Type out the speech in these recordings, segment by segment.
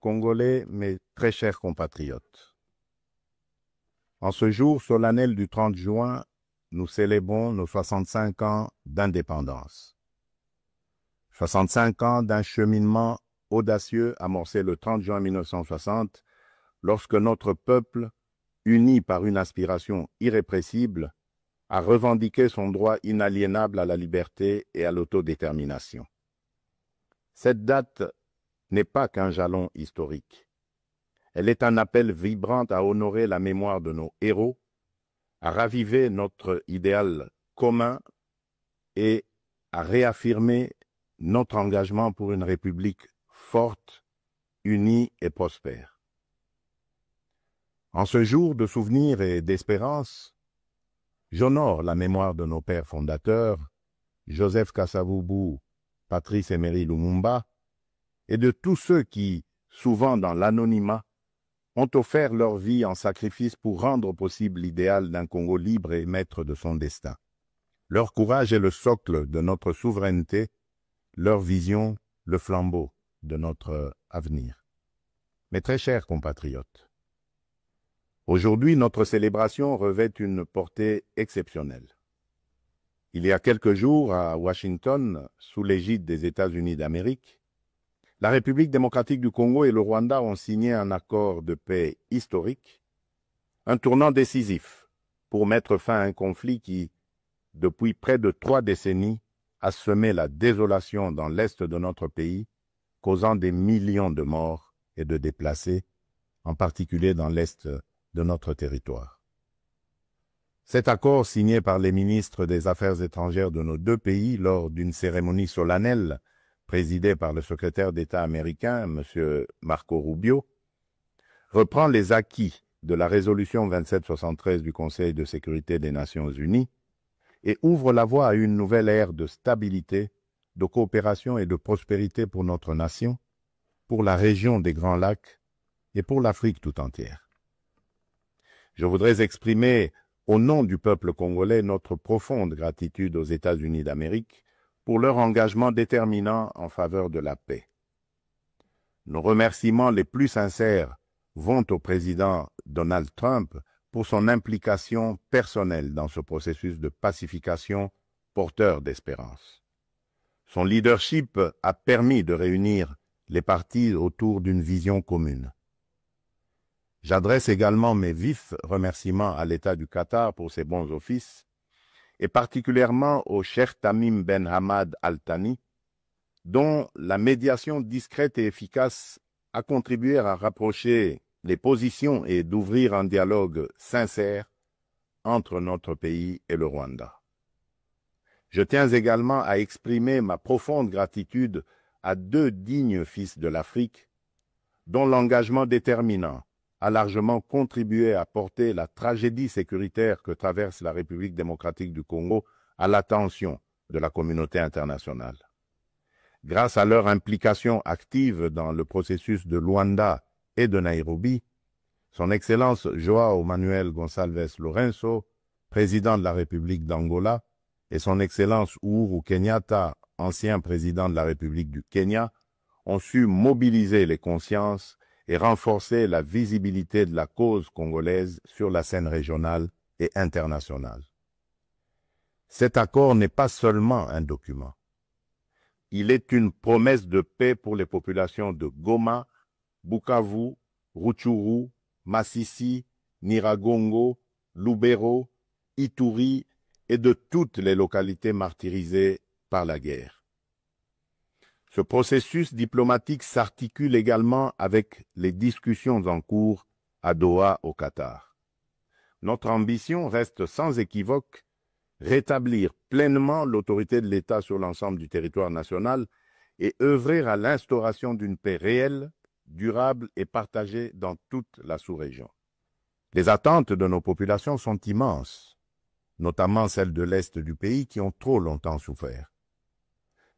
Congolais, mes très chers compatriotes. En ce jour solennel du 30 juin, nous célébrons nos 65 ans d'indépendance. 65 ans d'un cheminement audacieux amorcé le 30 juin 1960, lorsque notre peuple, uni par une aspiration irrépressible, a revendiqué son droit inaliénable à la liberté et à l'autodétermination. Cette date n'est pas qu'un jalon historique. Elle est un appel vibrant à honorer la mémoire de nos héros, à raviver notre idéal commun et à réaffirmer notre engagement pour une République forte, unie et prospère. En ce jour de souvenir et d'espérance, j'honore la mémoire de nos pères fondateurs, Joseph Kasavubu, Patrice Emery Lumumba, et de tous ceux qui, souvent dans l'anonymat, ont offert leur vie en sacrifice pour rendre possible l'idéal d'un Congo libre et maître de son destin. Leur courage est le socle de notre souveraineté, leur vision, le flambeau de notre avenir. Mes très chers compatriotes, aujourd'hui, notre célébration revêt une portée exceptionnelle. Il y a quelques jours, à Washington, sous l'égide des États-Unis d'Amérique, la République démocratique du Congo et le Rwanda ont signé un accord de paix historique, un tournant décisif pour mettre fin à un conflit qui, depuis près de 3 décennies, a semé la désolation dans l'est de notre pays, causant des millions de morts et de déplacés, en particulier dans l'est de notre territoire. Cet accord signé par les ministres des Affaires étrangères de nos 2 pays lors d'une cérémonie solennelle présidée par le secrétaire d'État américain, M. Marco Rubio, reprend les acquis de la résolution 2773 du Conseil de sécurité des Nations Unies et ouvre la voie à une nouvelle ère de stabilité, de coopération et de prospérité pour notre nation, pour la région des Grands Lacs et pour l'Afrique tout entière. Je voudrais exprimer au nom du peuple congolais notre profonde gratitude aux États-Unis d'Amérique pour leur engagement déterminant en faveur de la paix. Nos remerciements les plus sincères vont au président Donald Trump pour son implication personnelle dans ce processus de pacification porteur d'espérance. Son leadership a permis de réunir les partis autour d'une vision commune. J'adresse également mes vifs remerciements à l'État du Qatar pour ses bons offices, et particulièrement au Cheikh Tamim Ben Hamad Al Thani, dont la médiation discrète et efficace a contribué à rapprocher les positions et d'ouvrir un dialogue sincère entre notre pays et le Rwanda. Je tiens également à exprimer ma profonde gratitude à 2 dignes fils de l'Afrique, dont l'engagement déterminant a largement contribué à porter la tragédie sécuritaire que traverse la République démocratique du Congo à l'attention de la communauté internationale. Grâce à leur implication active dans le processus de Luanda et de Nairobi, Son Excellence João Manuel Gonçalves Lourenço, président de la République d'Angola, et Son Excellence Uhuru Kenyatta, ancien président de la République du Kenya, ont su mobiliser les consciences et renforcer la visibilité de la cause congolaise sur la scène régionale et internationale. Cet accord n'est pas seulement un document. Il est une promesse de paix pour les populations de Goma, Bukavu, Rutshuru, Masisi, Nyiragongo, Lubero, Ituri et de toutes les localités martyrisées par la guerre. Ce processus diplomatique s'articule également avec les discussions en cours à Doha, au Qatar. Notre ambition reste sans équivoque rétablir pleinement l'autorité de l'État sur l'ensemble du territoire national et œuvrer à l'instauration d'une paix réelle, durable et partagée dans toute la sous-région. Les attentes de nos populations sont immenses, notamment celles de l'Est du pays qui ont trop longtemps souffert.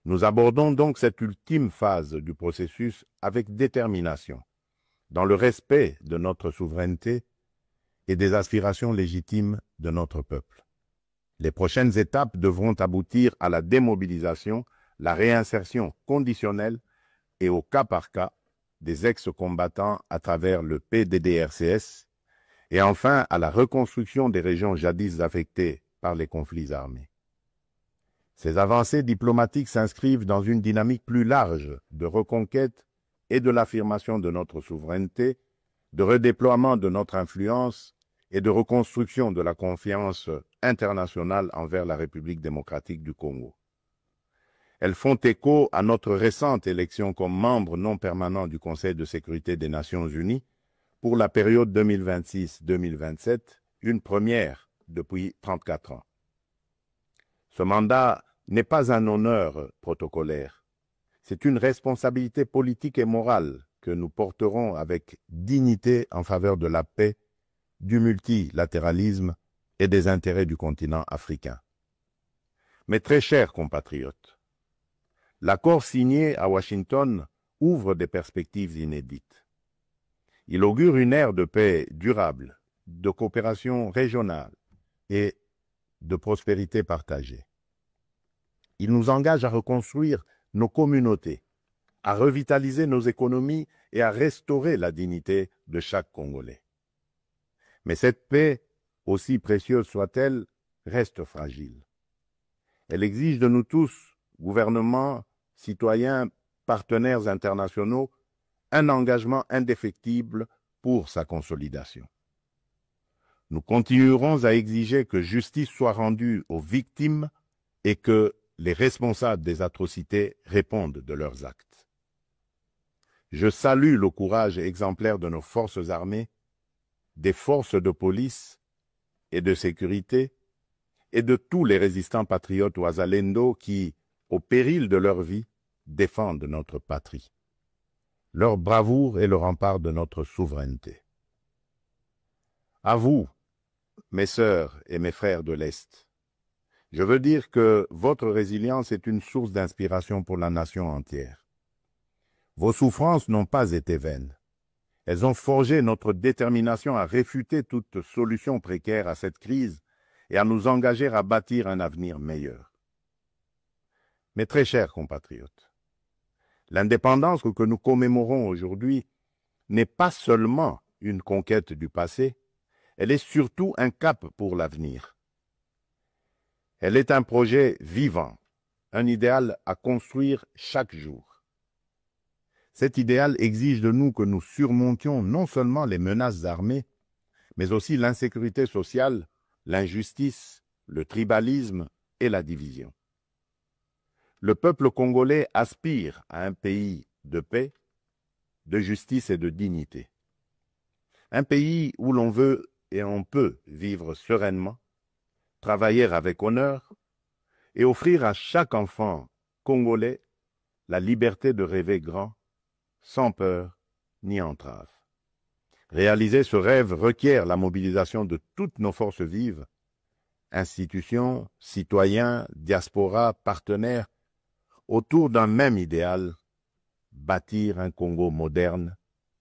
Nous abordons donc cette ultime phase du processus avec détermination, dans le respect de notre souveraineté et des aspirations légitimes de notre peuple. Les prochaines étapes devront aboutir à la démobilisation, la réinsertion conditionnelle et au cas par cas des ex-combattants à travers le PDDRCS et enfin à la reconstruction des régions jadis affectées par les conflits armés. Ces avancées diplomatiques s'inscrivent dans une dynamique plus large de reconquête et de l'affirmation de notre souveraineté, de redéploiement de notre influence et de reconstruction de la confiance internationale envers la République démocratique du Congo. Elles font écho à notre récente élection comme membre non permanent du Conseil de sécurité des Nations Unies pour la période 2026-2027, une première depuis 34 ans. Ce mandat n'est pas un honneur protocolaire, c'est une responsabilité politique et morale que nous porterons avec dignité en faveur de la paix, du multilatéralisme et des intérêts du continent africain. Mes très chers compatriotes, l'accord signé à Washington ouvre des perspectives inédites. Il augure une ère de paix durable, de coopération régionale et de prospérité partagée. Il nous engage à reconstruire nos communautés, à revitaliser nos économies et à restaurer la dignité de chaque Congolais. Mais cette paix, aussi précieuse soit-elle, reste fragile. Elle exige de nous tous, gouvernements, citoyens, partenaires internationaux, un engagement indéfectible pour sa consolidation. Nous continuerons à exiger que justice soit rendue aux victimes et que les responsables des atrocités répondent de leurs actes. Je salue le courage exemplaire de nos forces armées, des forces de police et de sécurité, et de tous les résistants patriotes ouazalendo qui, au péril de leur vie, défendent notre patrie. Leur bravoure est le rempart de notre souveraineté. À vous, mes sœurs et mes frères de l'Est, je veux dire que votre résilience est une source d'inspiration pour la nation entière. Vos souffrances n'ont pas été vaines. Elles ont forgé notre détermination à réfuter toute solution précaire à cette crise et à nous engager à bâtir un avenir meilleur. Mes très chers compatriotes, l'indépendance que nous commémorons aujourd'hui n'est pas seulement une conquête du passé, elle est surtout un cap pour l'avenir. Elle est un projet vivant, un idéal à construire chaque jour. Cet idéal exige de nous que nous surmontions non seulement les menaces armées, mais aussi l'insécurité sociale, l'injustice, le tribalisme et la division. Le peuple congolais aspire à un pays de paix, de justice et de dignité. Un pays où l'on veut et on peut vivre sereinement, travailler avec honneur et offrir à chaque enfant congolais la liberté de rêver grand, sans peur ni entrave. Réaliser ce rêve requiert la mobilisation de toutes nos forces vives, institutions, citoyens, diaspora, partenaires, autour d'un même idéal, bâtir un Congo moderne,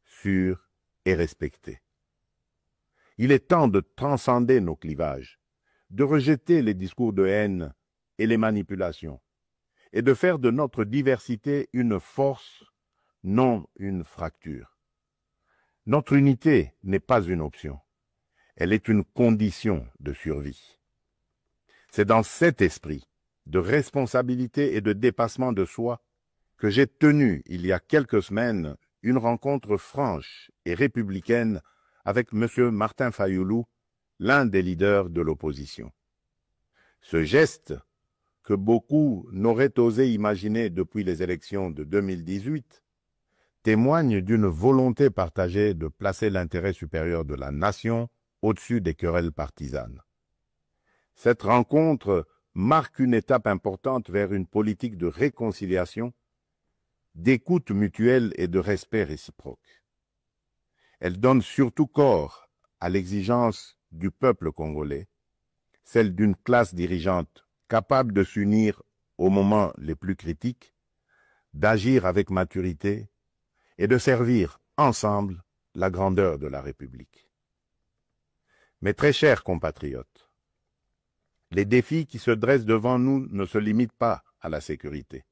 sûr et respecté. Il est temps de transcender nos clivages, de rejeter les discours de haine et les manipulations, et de faire de notre diversité une force, non une fracture. Notre unité n'est pas une option, elle est une condition de survie. C'est dans cet esprit de responsabilité et de dépassement de soi que j'ai tenu, il y a quelques semaines, une rencontre franche et républicaine avec M. Martin Fayoulou, l'un des leaders de l'opposition. Ce geste, que beaucoup n'auraient osé imaginer depuis les élections de 2018, témoigne d'une volonté partagée de placer l'intérêt supérieur de la nation au-dessus des querelles partisanes. Cette rencontre marque une étape importante vers une politique de réconciliation, d'écoute mutuelle et de respect réciproque. Elle donne surtout corps à l'exigence du peuple congolais, celle d'une classe dirigeante capable de s'unir aux moments les plus critiques, d'agir avec maturité et de servir ensemble la grandeur de la République. Mes très chers compatriotes, les défis qui se dressent devant nous ne se limitent pas à la sécurité.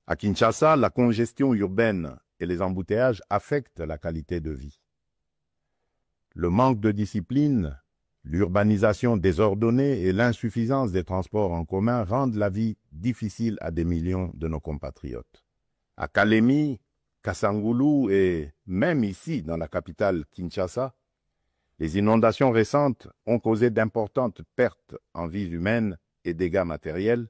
À Kinshasa, la congestion urbaine et les embouteillages affectent la qualité de vie. Le manque de discipline, l'urbanisation désordonnée et l'insuffisance des transports en commun rendent la vie difficile à des millions de nos compatriotes. À Kalemi, Kasangoulou et même ici, dans la capitale Kinshasa, les inondations récentes ont causé d'importantes pertes en vies humaines et dégâts matériels,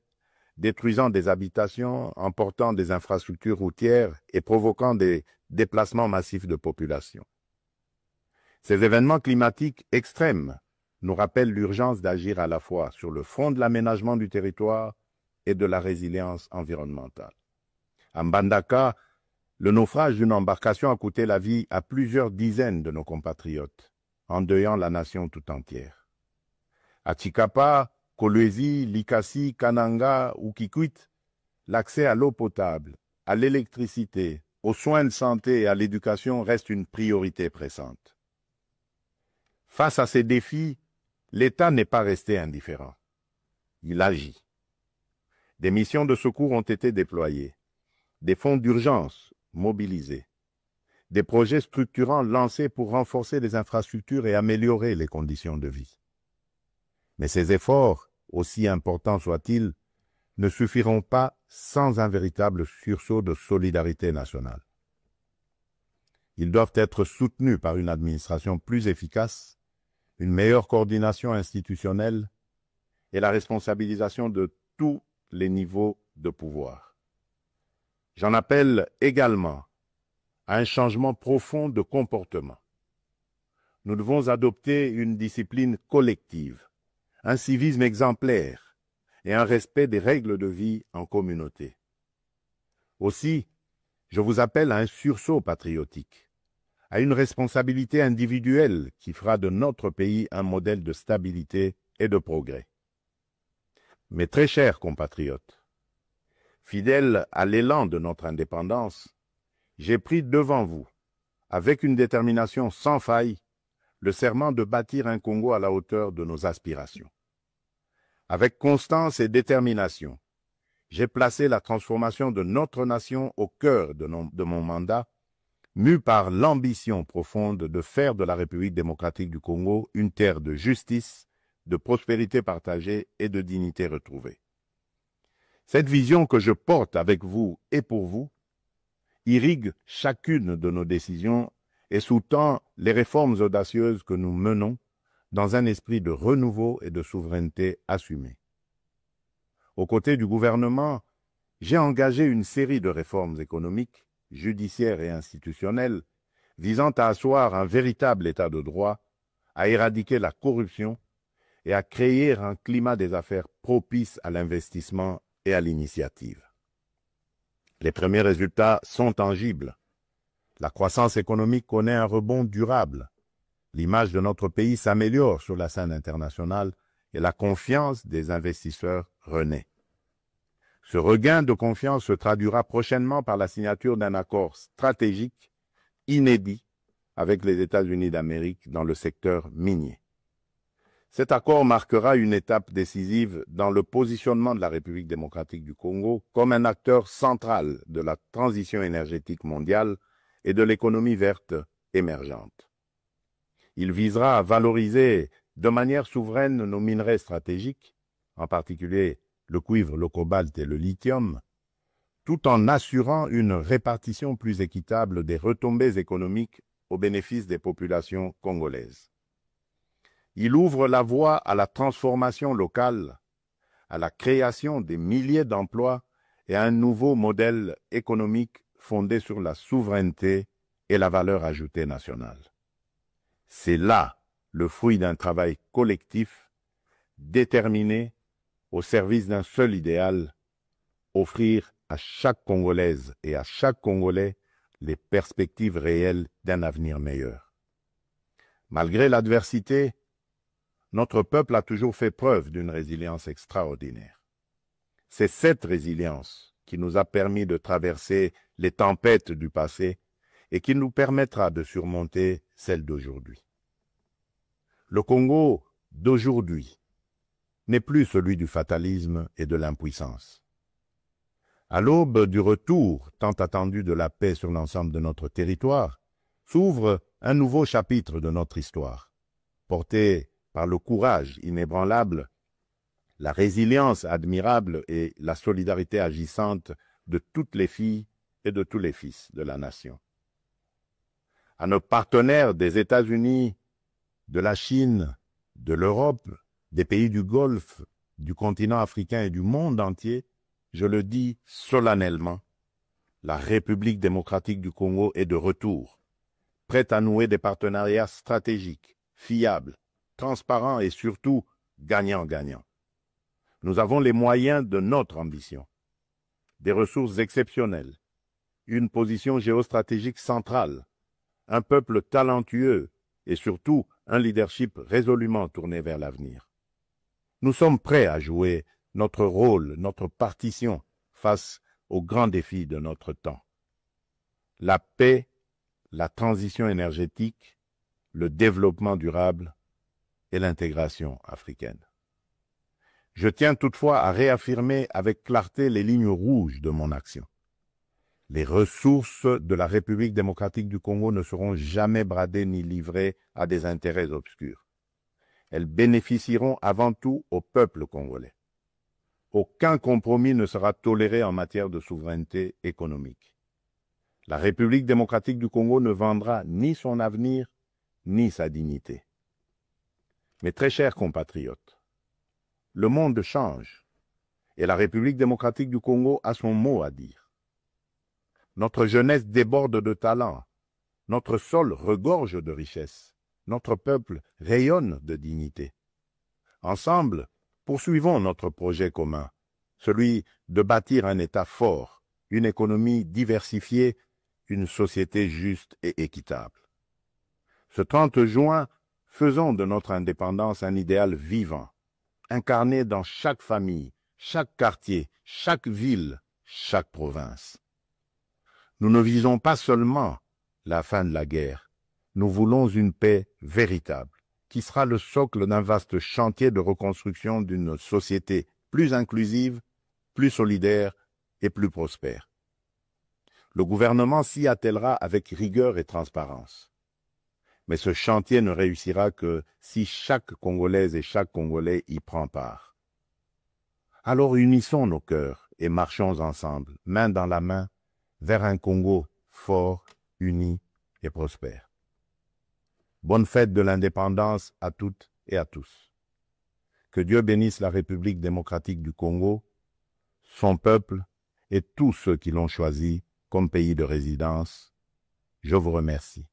détruisant des habitations, emportant des infrastructures routières et provoquant des déplacements massifs de population. Ces événements climatiques extrêmes nous rappellent l'urgence d'agir à la fois sur le front de l'aménagement du territoire et de la résilience environnementale. À Mbandaka, le naufrage d'une embarcation a coûté la vie à plusieurs dizaines de nos compatriotes, endeuillant la nation tout entière. À Tshikapa, Kolwezi, Likasi, Kananga ou Kikwit, l'accès à l'eau potable, à l'électricité, aux soins de santé et à l'éducation reste une priorité pressante. Face à ces défis, l'État n'est pas resté indifférent. Il agit. Des missions de secours ont été déployées, des fonds d'urgence mobilisés, des projets structurants lancés pour renforcer les infrastructures et améliorer les conditions de vie. Mais ces efforts, aussi importants soient-ils, ne suffiront pas sans un véritable sursaut de solidarité nationale. Ils doivent être soutenus par une administration plus efficace, une meilleure coordination institutionnelle et la responsabilisation de tous les niveaux de pouvoir. J'en appelle également à un changement profond de comportement. Nous devons adopter une discipline collective, un civisme exemplaire et un respect des règles de vie en communauté. Aussi, je vous appelle à un sursaut patriotique, à une responsabilité individuelle qui fera de notre pays un modèle de stabilité et de progrès. Mes très chers compatriotes, fidèles à l'élan de notre indépendance, j'ai pris devant vous, avec une détermination sans faille, le serment de bâtir un Congo à la hauteur de nos aspirations. Avec constance et détermination, j'ai placé la transformation de notre nation au cœur de mon mandat, mu par l'ambition profonde de faire de la République démocratique du Congo une terre de justice, de prospérité partagée et de dignité retrouvée. Cette vision que je porte avec vous et pour vous irrigue chacune de nos décisions et sous-tend les réformes audacieuses que nous menons dans un esprit de renouveau et de souveraineté assumée. Aux côtés du gouvernement, j'ai engagé une série de réformes économiques, judiciaires et institutionnelles visant à asseoir un véritable état de droit, à éradiquer la corruption et à créer un climat des affaires propice à l'investissement et à l'initiative. Les premiers résultats sont tangibles. La croissance économique connaît un rebond durable. L'image de notre pays s'améliore sur la scène internationale et la confiance des investisseurs renaît. Ce regain de confiance se traduira prochainement par la signature d'un accord stratégique inédit avec les États-Unis d'Amérique dans le secteur minier. Cet accord marquera une étape décisive dans le positionnement de la République démocratique du Congo comme un acteur central de la transition énergétique mondiale et de l'économie verte émergente. Il visera à valoriser de manière souveraine nos minerais stratégiques, en particulier le cuivre, le cobalt et le lithium, tout en assurant une répartition plus équitable des retombées économiques au bénéfice des populations congolaises. Il ouvre la voie à la transformation locale, à la création des milliers d'emplois et à un nouveau modèle économique fondé sur la souveraineté et la valeur ajoutée nationale. C'est là le fruit d'un travail collectif, déterminé, au service d'un seul idéal, offrir à chaque Congolaise et à chaque Congolais les perspectives réelles d'un avenir meilleur. Malgré l'adversité, notre peuple a toujours fait preuve d'une résilience extraordinaire. C'est cette résilience qui nous a permis de traverser les tempêtes du passé et qui nous permettra de surmonter celles d'aujourd'hui. Le Congo d'aujourd'hui n'est plus celui du fatalisme et de l'impuissance. À l'aube du retour tant attendu de la paix sur l'ensemble de notre territoire, s'ouvre un nouveau chapitre de notre histoire, porté par le courage inébranlable, la résilience admirable et la solidarité agissante de toutes les filles et de tous les fils de la nation. À nos partenaires des États-Unis, de la Chine, de l'Europe, des pays du Golfe, du continent africain et du monde entier, je le dis solennellement, la République démocratique du Congo est de retour, prête à nouer des partenariats stratégiques, fiables, transparents et surtout gagnant-gagnant. Nous avons les moyens de notre ambition, des ressources exceptionnelles, une position géostratégique centrale, un peuple talentueux et surtout un leadership résolument tourné vers l'avenir. Nous sommes prêts à jouer notre rôle, notre partition face aux grands défis de notre temps. La paix, la transition énergétique, le développement durable et l'intégration africaine. Je tiens toutefois à réaffirmer avec clarté les lignes rouges de mon action. Les ressources de la République démocratique du Congo ne seront jamais bradées ni livrées à des intérêts obscurs. Elles bénéficieront avant tout au peuple congolais. Aucun compromis ne sera toléré en matière de souveraineté économique. La République démocratique du Congo ne vendra ni son avenir, ni sa dignité. Mes très chers compatriotes, le monde change et la République démocratique du Congo a son mot à dire. Notre jeunesse déborde de talent, notre sol regorge de richesses, notre peuple rayonne de dignité. Ensemble, poursuivons notre projet commun, celui de bâtir un État fort, une économie diversifiée, une société juste et équitable. Ce 30 juin, faisons de notre indépendance un idéal vivant, incarné dans chaque famille, chaque quartier, chaque ville, chaque province. Nous ne visons pas seulement la fin de la guerre, nous voulons une paix véritable, qui sera le socle d'un vaste chantier de reconstruction d'une société plus inclusive, plus solidaire et plus prospère. Le gouvernement s'y attellera avec rigueur et transparence. Mais ce chantier ne réussira que si chaque Congolaise et chaque Congolais y prend part. Alors unissons nos cœurs et marchons ensemble, main dans la main, vers un Congo fort, uni et prospère. Bonne fête de l'indépendance à toutes et à tous. Que Dieu bénisse la République démocratique du Congo, son peuple et tous ceux qui l'ont choisi comme pays de résidence. Je vous remercie.